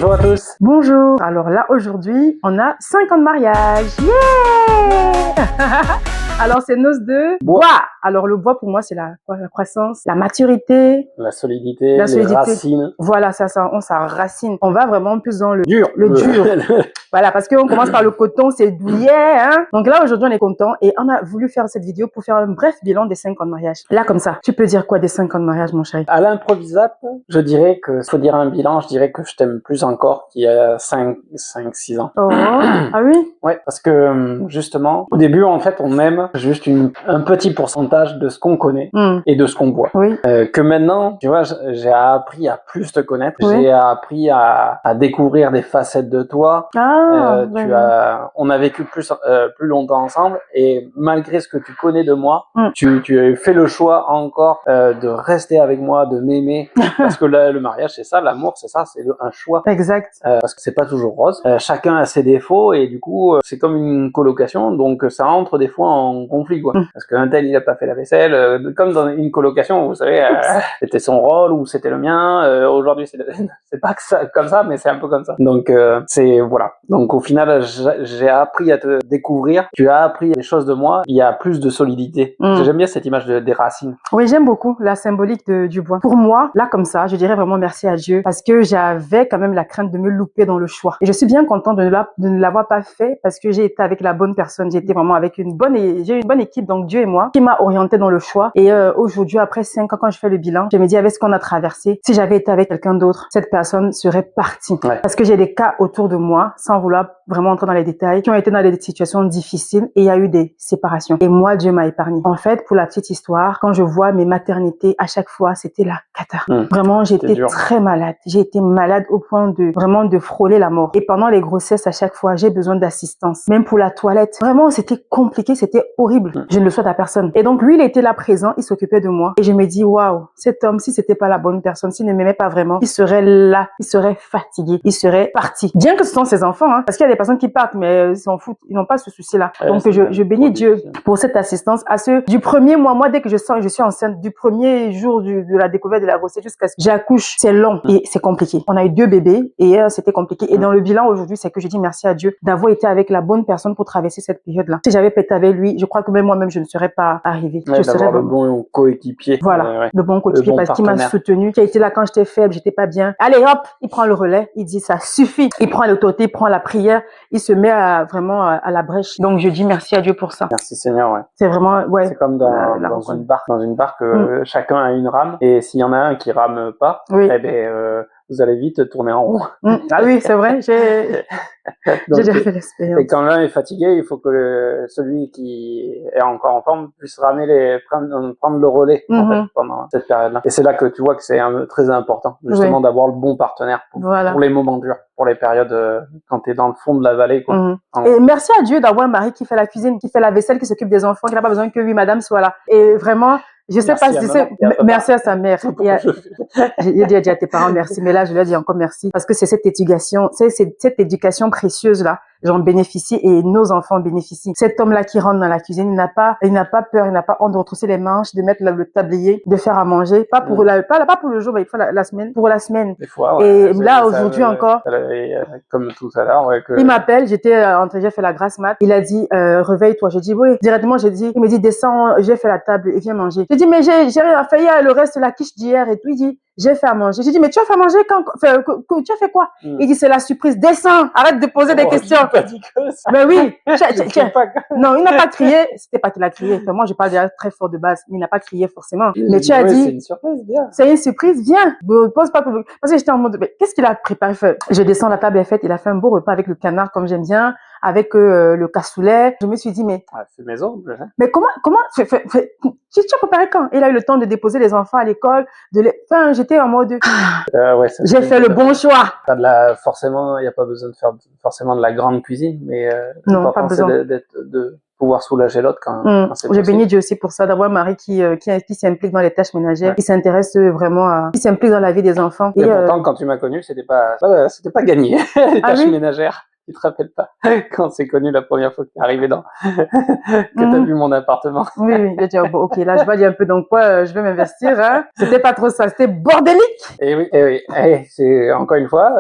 Bonjour à tous. Bonjour. Alors là, aujourd'hui, on a 5 ans de mariage. Yeah. Alors, c'est noces de bois. Alors, le bois, pour moi, c'est la croissance, la maturité. La solidité, les racines. Voilà, ça racine. On va vraiment plus dans le dur. dur. Voilà, parce qu'on commence par le coton, c'est douillet, hein. Donc là, aujourd'hui, on est content et on a voulu faire cette vidéo pour faire un bref bilan des 5 ans de mariage. Là, comme ça, tu peux dire quoi des 5 ans de mariage, mon chéri? À l'improvisate, je dirais que, faut dire un bilan, je dirais que je t'aime plus encore qu'il y a 5-6 ans. Oh, ah oui? Ouais, parce que, justement, au début, en fait, on aime juste un petit pourcentage de ce qu'on connaît et de ce qu'on voit. Oui. Que maintenant, tu vois, j'ai appris à plus te connaître, Oui. j'ai appris à découvrir des facettes de toi. On a vécu plus longtemps ensemble et malgré ce que tu connais de moi, tu as fait le choix encore de rester avec moi, de m'aimer parce que le mariage c'est ça, l'amour c'est ça, c'est un choix. Exact. Parce que c'est pas toujours rose. Chacun a ses défauts et du coup c'est comme une colocation, donc ça entre des fois en conflit quoi. Parce qu'un tel il a pas fait la vaisselle, comme dans une colocation, vous savez, c'était son rôle ou c'était le mien. Aujourd'hui c'est pas que ça, comme ça, mais c'est un peu comme ça. Donc c'est voilà. Donc au final, j'ai appris à te découvrir. Tu as appris des choses de moi. Il y a plus de solidité. J'aime bien cette image des racines. Oui, j'aime beaucoup la symbolique du bois. Pour moi, là comme ça, je dirais vraiment merci à Dieu parce que j'avais quand même la crainte de me louper dans le choix. Et je suis bien contente de ne l'avoir pas fait parce que j'ai été avec la bonne personne. J'ai été vraiment avec j'ai une bonne équipe, donc Dieu et moi, qui m'a orientée dans le choix. Et aujourd'hui, après 5 ans, quand je fais le bilan, je me dis avec ce qu'on a traversé, si j'avais été avec quelqu'un d'autre, cette personne serait partie. Ouais. Parce que j'ai des cas autour de moi, sans vouloir vraiment entrer dans les détails, qui ont été dans des situations difficiles et il y a eu des séparations. Et moi, Dieu m'a épargné. En fait, pour la petite histoire, quand je vois mes maternités, à chaque fois, c'était la cata. Vraiment, j'étais très malade. J'ai été malade au point de frôler la mort. Et pendant les grossesses, à chaque fois, j'ai besoin d'assistance. Même pour la toilette. Vraiment, c'était compliqué, c'était horrible. Je ne le souhaite à personne. Et donc, lui, il était là présent, il s'occupait de moi. Et je me dis, waouh, cet homme, si c'était pas la bonne personne, s'il ne m'aimait pas vraiment, il serait là, il serait fatigué, il serait parti. Bien que ce sont ses enfants, hein, parce qu'il y a des personnes qui partent, mais ils s'en foutent, ils n'ont pas ce souci-là. Donc, je bénis Dieu pour cette assistance du premier mois. Moi, dès que je sens que je suis enceinte, du premier jour de la découverte de la grossesse jusqu'à ce que j'accouche, c'est long et c'est compliqué. On a eu 2 bébés et c'était compliqué. Et dans le bilan aujourd'hui, c'est que je dis merci à Dieu d'avoir été avec la bonne personne pour traverser cette période-là. Si j'avais pas été avec lui, je crois que même moi-même, je ne serais pas arrivée. Ouais, d'avoir le bon coéquipier. Voilà, le bon coéquipier parce qu'il m'a soutenu, qui a été là quand j'étais faible, j'étais pas bien. Allez hop, il prend le relais, il dit ça suffit. Il prend l'autorité, il prend la prière, il se met vraiment à la brèche. Donc je dis merci à Dieu pour ça. Merci Seigneur, ouais. C'est vraiment, ouais. C'est comme dans une barque. Dans une barque, chacun a une rame et s'il y en a un qui rame pas, eh ben vous allez vite tourner en rond. Ah oui, c'est vrai, j'ai déjà fait l'expérience. Et quand l'un est fatigué, il faut que celui qui est encore en forme puisse prendre le relais en fait, pendant cette période-là. Et c'est là que tu vois que c'est très important, justement, d'avoir le bon partenaire pour les moments durs, pour les périodes quand tu es dans le fond de la vallée. Quoi. Et merci à Dieu d'avoir un mari qui fait la cuisine, qui fait la vaisselle, qui s'occupe des enfants, qui n'a pas besoin que oui, madame soit là. Et vraiment, je sais pas si c'est merci à sa mère. J'ai dit à tes parents merci, mais là je lui ai dit encore merci parce que c'est cette éducation, cette éducation précieuse là. J'en bénéficie et nos enfants bénéficient. Cet homme-là qui rentre dans la cuisine, il n'a pas peur, il n'a pas honte de retrousser les manches, de mettre le tablier, de faire à manger. Pas pour le jour, mais il faut la semaine, pour la semaine. Des fois, et là, aujourd'hui encore. Comme tout à l'heure, il m'appelle, j'ai fait la grasse mat. Il a dit, réveille-toi. J'ai dit, oui. Directement, il me dit, descends, j'ai fait la table et viens manger. J'ai dit, mais j'ai fait le reste de la quiche d'hier et tout. Il dit, j'ai fait à manger. J'ai dit, mais tu as fait à manger tu as fait quoi? Il dit, c'est la surprise. Descends, arrête de poser des questions. Mais oui. Non, il n'a pas crié. C'était pas qu'il a crié. Enfin, moi, je parle déjà très fort de base. Mais il n'a pas crié forcément. Mais tu as dit. C'est une surprise, bien. C'est une surprise, viens. Pose pas parce que j'étais en mode, mais qu'est-ce qu'il a préparé? Je descends, la table est faite. Il a fait un beau repas avec le canard comme j'aime bien, avec le cassoulet. Je me suis dit, mais. C'est maison. Mais comment, tu as préparé quand? Il a eu le temps de déposer les enfants à l'école, enfin, j'étais en mode, j'ai fait le bon choix. Forcément, il n'y a pas besoin de faire forcément de la grande cuisine, mais non, pas besoin de pouvoir soulager l'autre quand c'est possible. J'ai béni Dieu aussi pour ça, d'avoir un mari qui s'implique dans les tâches ménagères, qui s'intéresse vraiment qui s'implique dans la vie des enfants. Et pourtant, quand tu m'as connu, c'était pas gagné, les tâches ménagères. Tu te rappelles pas quand on s'est connus la première fois que t'es arrivé que t'as vu mon appartement. Oui, oui. J'ai dit, oh, bon, ok, là, je vois un peu dans quoi je vais m'investir. Hein. C'était pas trop ça, c'était bordélique. Et oui, c'est encore une fois,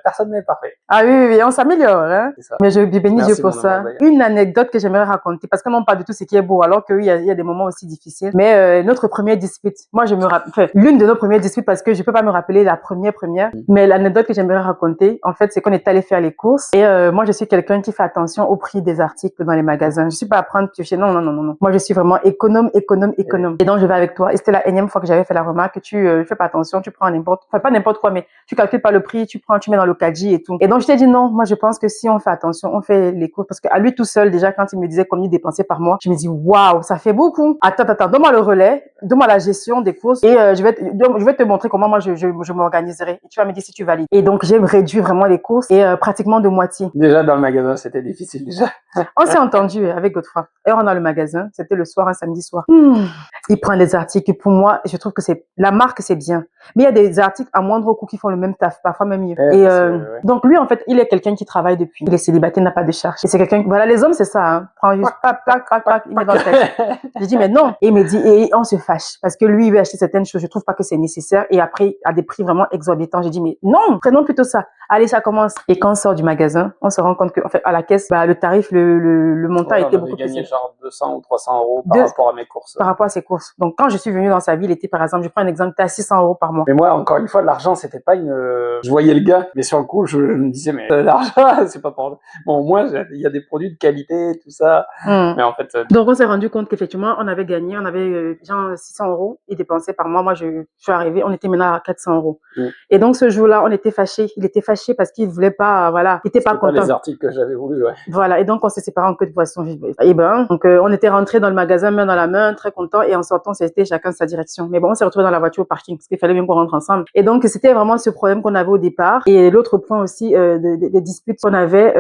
personne n'est parfait. Ah oui, oui, oui, on s'améliore. Hein. C'est ça. Mais je bénis Dieu Merci, pour mon ça. amour, d'ailleurs. Une anecdote que j'aimerais raconter, parce que non pas du tout ce qui est beau, alors qu'il y a des moments aussi difficiles. Mais notre première dispute, moi je me rappelle, enfin, l'une de nos premières disputes, parce que je peux pas me rappeler la première, mais l'anecdote que j'aimerais raconter, en fait, c'est qu'on est allé faire les courses. Et moi, je suis quelqu'un qui fait attention au prix des articles dans les magasins. Je suis pas à prendre piocher. Non, non, non, non, non. Moi, je suis vraiment économe. Et donc, je vais avec toi. Et c'était la énième fois que j'avais fait la remarque que tu fais pas attention, tu prends n'importe, enfin pas n'importe quoi, mais tu calcules pas le prix, tu prends, tu mets dans le caddie et tout. Et donc, je t'ai dit non. Moi, je pense que si on fait attention, on fait les courses, parce qu'à lui tout seul, déjà, quand il me disait combien il dépensait par mois, je me dis waouh, ça fait beaucoup. Attends, donne-moi le relais, donne-moi la gestion des courses et je vais te montrer comment moi je m'organiserai. Et tu vas me dire si tu valides. Et donc, j'ai réduit vraiment les courses et pratiquement de moitié. Déjà, dans le magasin, c'était difficile, déjà. On s'est entendu avec Godefroy. Et on a le magasin. C'était le soir, un samedi soir. Il prend des articles. Pour moi, je trouve que la marque, c'est bien. Mais il y a des articles à moindre coût qui font le même taf, parfois même mieux. Ouais, et ouais. donc lui, en fait, il est quelqu'un qui travaille depuis. Il est célibataire, n'a pas de charge. Et c'est quelqu'un, voilà, les hommes, c'est ça, hein. Prend juste, clac, il met dans le texte. Je dis, mais non. Et il me dit, et on se fâche. Parce que lui, il veut acheter certaines choses. Je trouve pas que c'est nécessaire. Et après, à des prix vraiment exorbitants. Je dis, mais non, prenons plutôt ça. Allez, ça commence. Et quand on sort du magasin, on se rend compte que, en fait, à la caisse, le tarif, le montant était beaucoup plus gagné genre 200 ou 300 euros par rapport à mes courses. Par rapport à ses courses. Donc, quand je suis venue dans sa ville, il était, par exemple, je prends un exemple, il était à 600 euros par mois. Mais moi, encore une fois, l'argent, c'était pas je voyais le gars, mais sur le coup, je me disais, mais l'argent, c'est pas pour... Bon, au moins, il y a des produits de qualité, tout ça. Mais en fait... Donc, on s'est rendu compte qu'effectivement, on avait gagné, on avait genre 600 euros, il dépensait par mois. Moi, je suis arrivée, on était maintenant à 400 euros. Et donc, ce jour-là, on était fâchés. Il était fâché parce qu'il voulait pas, voilà, il était pas content. Pas les articles que j'avais voulu, ouais. Voilà. Et donc, on s'est séparés en queue de poisson. Et donc, on était rentrés dans le magasin, main dans la main, très contents. Et en sortant, c'était chacun sa direction. Mais bon, on s'est retrouvés dans la voiture au parking parce qu'il fallait bien qu'on rentre ensemble. Et donc, c'était vraiment ce problème qu'on avait au départ. Et l'autre point aussi, des disputes qu'on avait,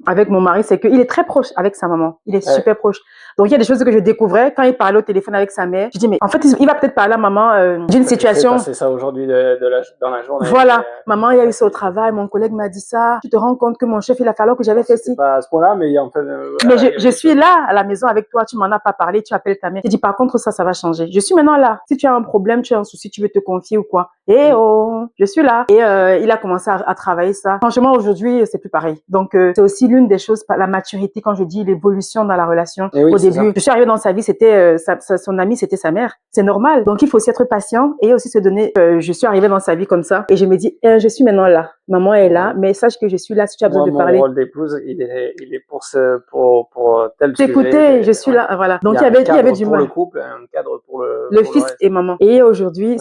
avec mon mari, c'est qu'il est très proche avec sa maman. Il est super proche. Donc, il y a des choses que je découvrais quand il parlait au téléphone avec sa mère. Je dis, mais en fait, il va peut-être parler à maman d'une situation. C'est ça aujourd'hui dans la journée. Voilà. Maman, il y a eu ça au travail. Mon collègue m'a dit ça. Tu te rends compte que mon chef, il a fallu que j'avais fait ci. C'est pas à ce point-là, mais il y a en fait... mais je suis là à la maison avec toi. Tu m'en as pas parlé. Tu appelles ta mère. Je dis, par contre, ça va changer. Je suis maintenant là. Si tu as un problème, tu as un souci, tu veux te confier ou quoi. Et je suis là. Et il a commencé à travailler ça. Franchement, aujourd'hui, c'est plus pareil. Donc, c'est aussi l'une des choses, la maturité, quand je dis l'évolution dans la relation. Oui, au début, je suis arrivée dans sa vie, c'était son amie, c'était sa mère. C'est normal. Donc, il faut aussi être patient et aussi se donner. Je suis arrivée dans sa vie comme ça et je me dis, je suis maintenant là. Maman est là, mais sache que je suis là si tu as besoin de parler. Mon rôle d'épouse, il est pour tel sujet. T'écouter, je suis là, voilà. Donc il y avait du mal. Pour le couple, un cadre pour le fils et maman. Et aujourd'hui,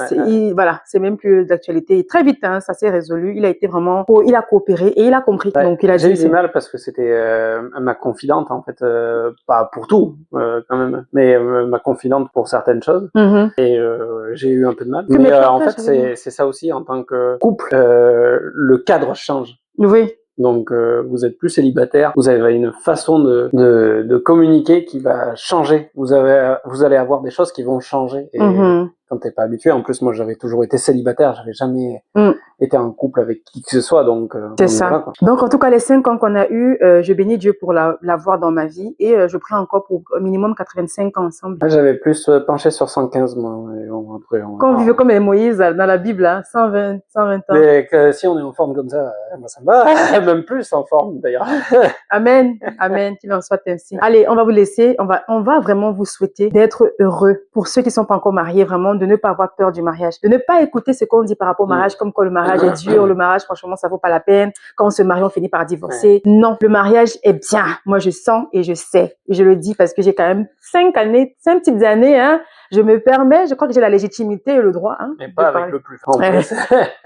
voilà, c'est même plus d'actualité. Très vite, hein, ça s'est résolu. Il a été vraiment, il a coopéré et il a compris. Donc il a dit. J'ai eu du mal parce que c'était ma confidente en fait, pas pour tout quand même, mais ma confidente pour certaines choses. Et j'ai eu un peu de mal. Mais en fait, c'est ça aussi en tant que couple, le cadre change. Oui. Donc vous êtes plus célibataire, vous avez une façon de communiquer qui va changer. Vous allez avoir des choses qui vont changer. Et quand t'es pas habitué, en plus moi j'avais toujours été célibataire, j'avais jamais été en couple avec qui que ce soit, donc c'est ça. Voilà, donc en tout cas les 5 ans qu'on a eu, je bénis Dieu pour l'avoir dans ma vie et je prie encore pour au minimum 85 ans ensemble. J'avais plus penché sur 115 moi. Et bon, après, quand on vivait comme Moïse dans la Bible, hein, 120 ans. Mais si on est en forme comme ça, moi ça me va, même plus en forme d'ailleurs. Amen, amen, qu'il en soit ainsi. Allez, on va vous laisser, on va vraiment vous souhaiter d'être heureux. Pour ceux qui sont pas encore mariés, vraiment, de ne pas avoir peur du mariage, de ne pas écouter ce qu'on dit par rapport au mariage, comme quoi le mariage est dur, le mariage, franchement, ça vaut pas la peine. Quand on se marie, on finit par divorcer. Non, le mariage est bien. Moi, je sens et je sais. Et je le dis parce que j'ai quand même 5 petites années, hein. Je me permets, je crois que j'ai la légitimité et le droit, hein. Mais pas avec le plus fort.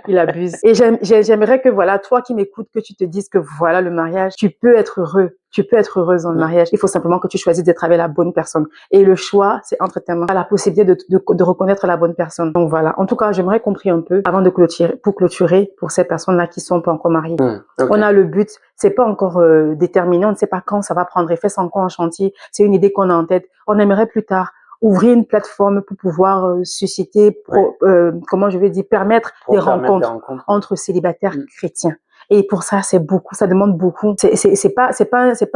Il abuse. Et j'aimerais que, voilà, toi qui m'écoutes, que tu te dises que voilà, le mariage, tu peux être heureux. Tu peux être heureuse dans le mariage. Il faut simplement que tu choisisses d'être avec la bonne personne. Et le choix, c'est entre tes mains. La possibilité de reconnaître la bonne personne. Donc voilà. En tout cas, j'aimerais compris un peu avant de clôturer pour ces personnes-là qui sont pas encore mariées. Okay. On a le but. C'est pas encore déterminé. On ne sait pas quand ça va prendre effet. C'est encore en chantier. C'est une idée qu'on a en tête. On aimerait plus tard ouvrir une plateforme pour pouvoir susciter, comment je vais dire, permettre des rencontres entre célibataires chrétiens. Et pour ça, c'est beaucoup, ça demande beaucoup. C'est pas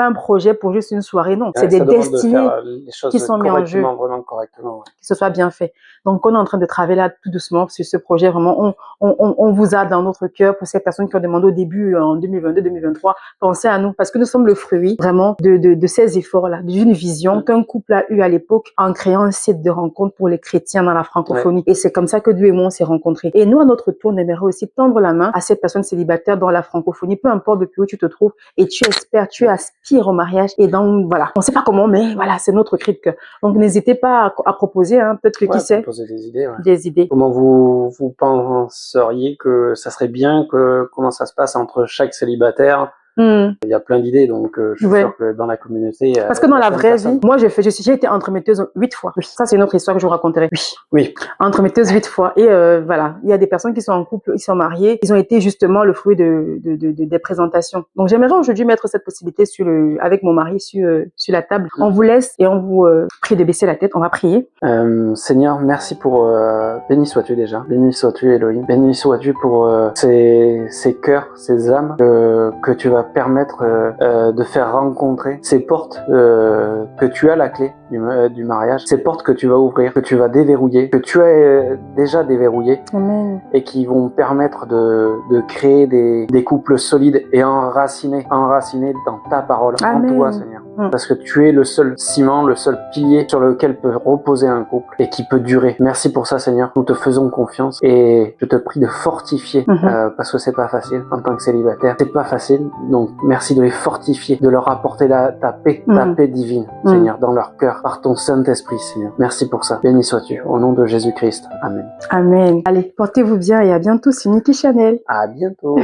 un projet pour juste une soirée, non. C'est des ça demande de destinées faire les choses qui sont mises en jeu, vraiment correctement. Ouais. que ce soit bien fait. Donc, on est en train de travailler là tout doucement sur ce projet. Vraiment, on vous a dans notre cœur pour ces personnes qui ont demandé au début, en 2022, 2023, pensez à nous parce que nous sommes le fruit vraiment de ces efforts-là, d'une vision qu'un couple a eue à l'époque en créant un site de rencontre pour les chrétiens dans la francophonie. Et c'est comme ça que Dieu et moi, on s'est rencontrés. Et nous, à notre tour, on aimerait aussi tendre la main à ces personnes célibataires dans la francophonie, peu importe depuis où tu te trouves et tu espères, tu aspires au mariage. Et donc, voilà, on sait pas comment, mais voilà, c'est notre cri de cœur. Donc, n'hésitez pas à proposer, hein, peut-être que qui sait, proposer des idées. Ouais. des idées. Comment vous penseriez que ça serait bien comment ça se passe entre chaque célibataire? Il y a plein d'idées, donc je suis sûr que dans la communauté... Parce que dans la vraie vie, moi j'ai été entremetteuse 8 fois. Oui, ça c'est une autre histoire que je vous raconterai. Oui. Entremetteuse 8 fois. Et voilà, il y a des personnes qui sont en couple, ils sont mariés, ils ont été justement le fruit des présentations. Donc j'aimerais aujourd'hui mettre cette possibilité avec mon mari sur la table. On vous laisse et on vous prie de baisser la tête, on va prier. Seigneur, merci pour... béni sois-tu déjà. Béni sois-tu Elohim. Béni sois-tu pour ces cœurs, ces âmes que tu vas permettre de faire rencontrer ces portes que tu as la clé du mariage, ces portes que tu vas ouvrir, que tu vas déverrouiller, que tu as déjà déverrouillées. Amen. Et qui vont permettre de créer des couples solides et enracinés dans ta parole, Amen. en toi Seigneur. Parce que tu es le seul ciment, le seul pilier sur lequel peut reposer un couple et qui peut durer. Merci pour ça Seigneur, nous te faisons confiance et je te prie de fortifier parce que c'est pas facile en tant que célibataire, c'est pas facile, donc merci de les fortifier, de leur apporter ta paix divine Seigneur dans leur cœur par ton Saint-Esprit Seigneur. Merci pour ça, béni sois-tu au nom de Jésus-Christ, Amen. Amen. Allez, portez-vous bien et à bientôt sur Niki Chanel. À bientôt.